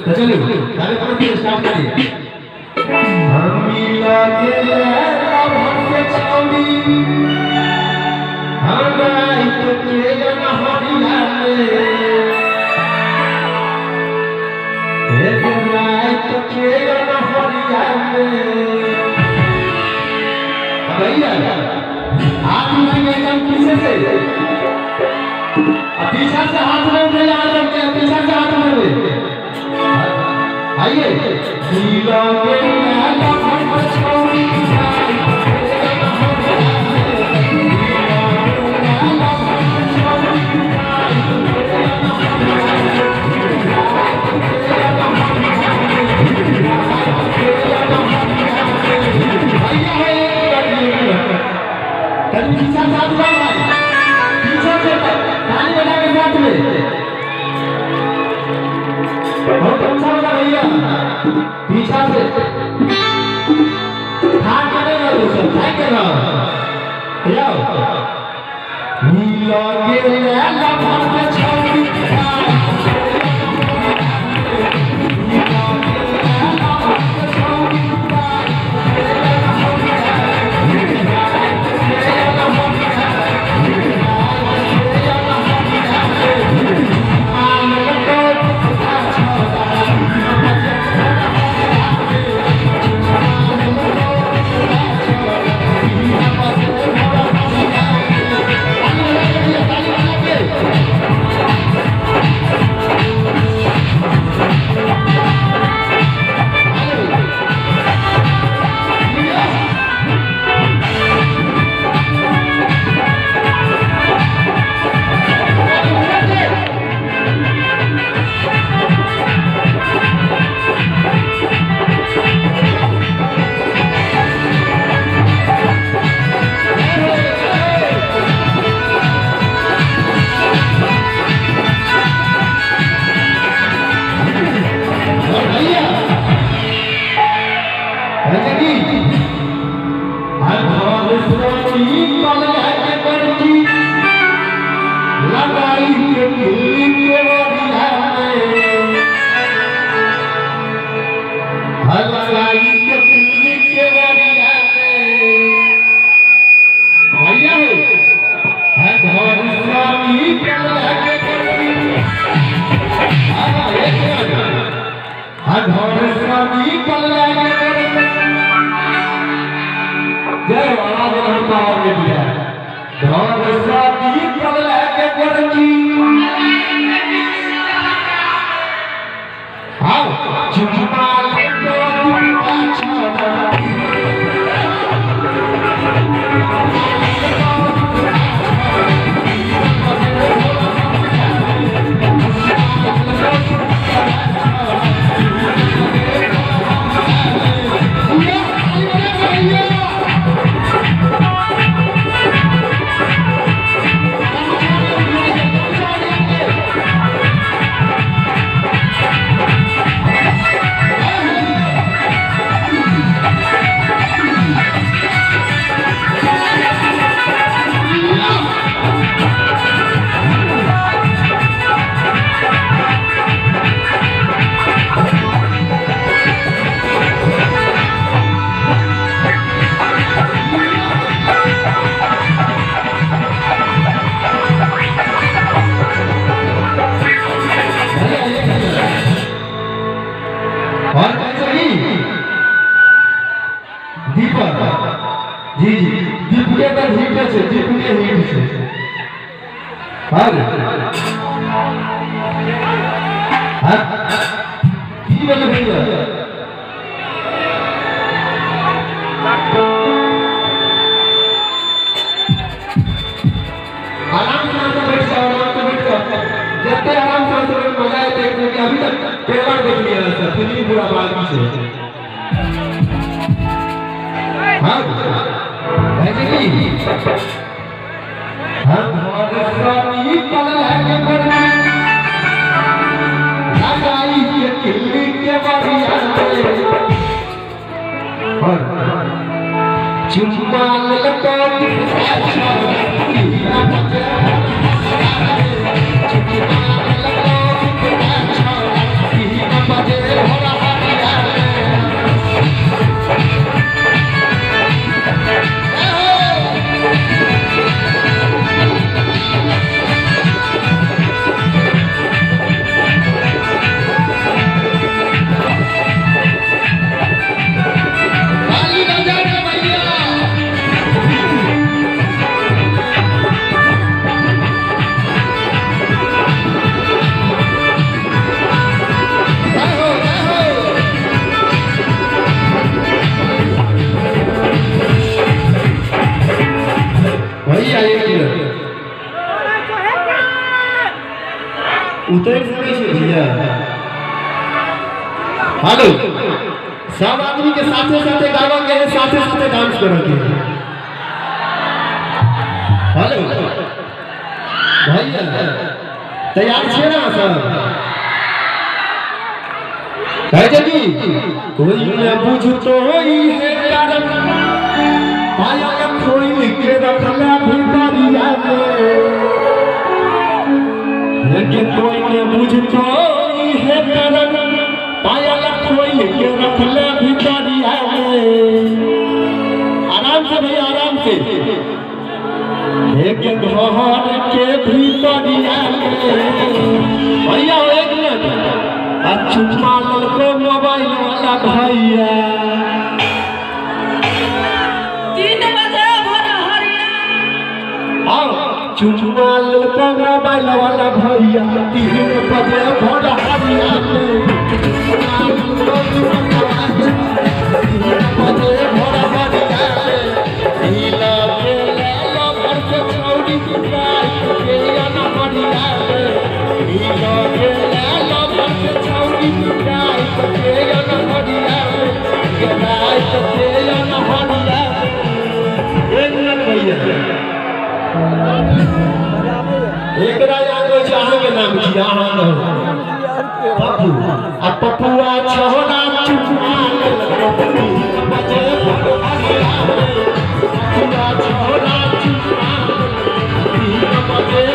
तो चलो गाने पर स्टार्ट करिए। हम लगे लव से छौड़ी हमारा तो के न हरिया एक रात तो के न हरिया भैया हाथ में एकदम पीछे से पीछा से हाथ में उठे जा सकते हैं, पीछा से हाथ में उठे आइए नीला के मेला पर छोड़ी पीछा साथ में पीछा से ताली बजा के साथ में बहुत अच्छा लगा भैया पीछा से हाथ करेगा दूसरा क्या कर रहा भैया नीला के लाला भर छोड़ी Bye. उतर सके छे भैया। हेलो सब आदमी के साथे साथे गावा के साथे साथे डांस करो के। हेलो भैया तैयार छे ना सब? कहे जगी कोई न बुझतो ही है कारण पाया खोई के रखला भितरिया में, लेकिन कोई न बुझतो ही है कारण पाया खोई के रखला भितरिया में। आराम से भैया आराम से। एक घर के भीतरिया में भैया एक मिनट चुम्मा ललको मोबाइल वाला भैया 3 बजे भोर हरिया। आओ चुम्मा ललको मोबाइल वाला भैया 3 बजे भोर हरिया में। एक राजा को जहाँ के नाम किया पप्पू आ पप्पुआ छोरा चुम्मा बजे पप्पुआ छोरा चुम्मा बजे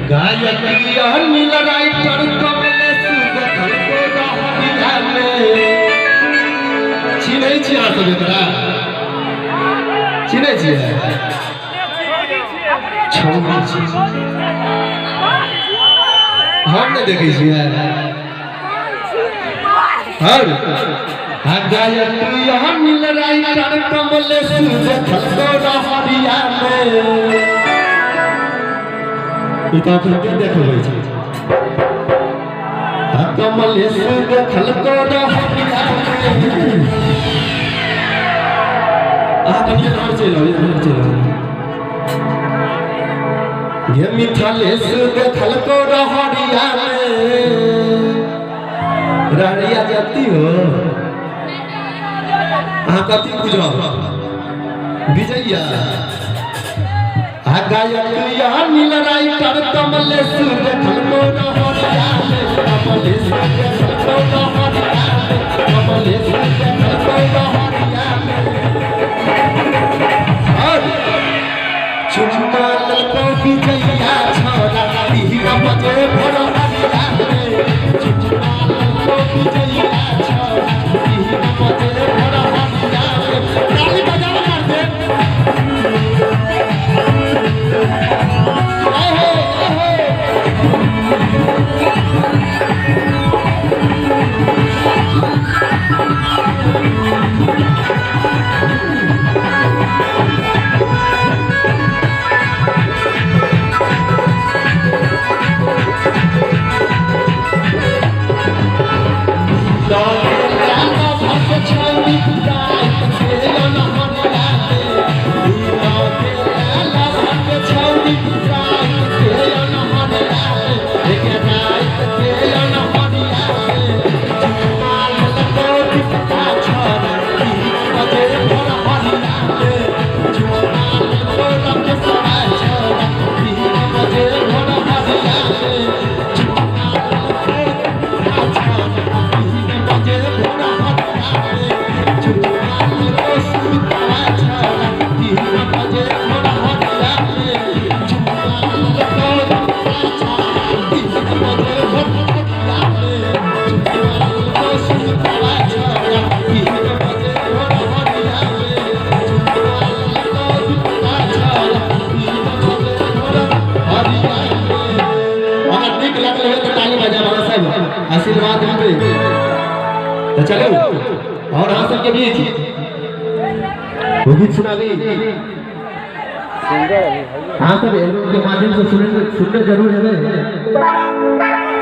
गायत्रिया नीलराई पर कमले सुगंध को रहबिया में। चिन्है छी अहाँ सब एकरा? चिन्है छी? छौरी छी हम नहीं देखे छियै। हर गायत्रिया नीलराई पर कमले सुगंध को रहबिया में। इतना फिल्म देखबै छै कमलेश देखल को रहबिया में। आ कनिया घर चलो इधर चलो ये मिथलेश देखल को रहबिया में। रारिया जाती हो आ कथी बुझो विजया गायत्रिया नीलराई पर कमलेश देखल को रहबिया में। कमलेश देखल को रहबिया में। कमलेश देखल को रहबिया में। और चुम्मा ललको विजया छोरा 3 बजे भोर हरिया में। चुम्मा ललको विजया छोरा 3 बजे भोर हरिया में। ताली बजाओ कर दे। आशीर्वाद मिले तो चलो और हाँ सबके बीच वो गीत सुना दी हाँ सब एल्बम के माध्यम से सुनने जरूर है।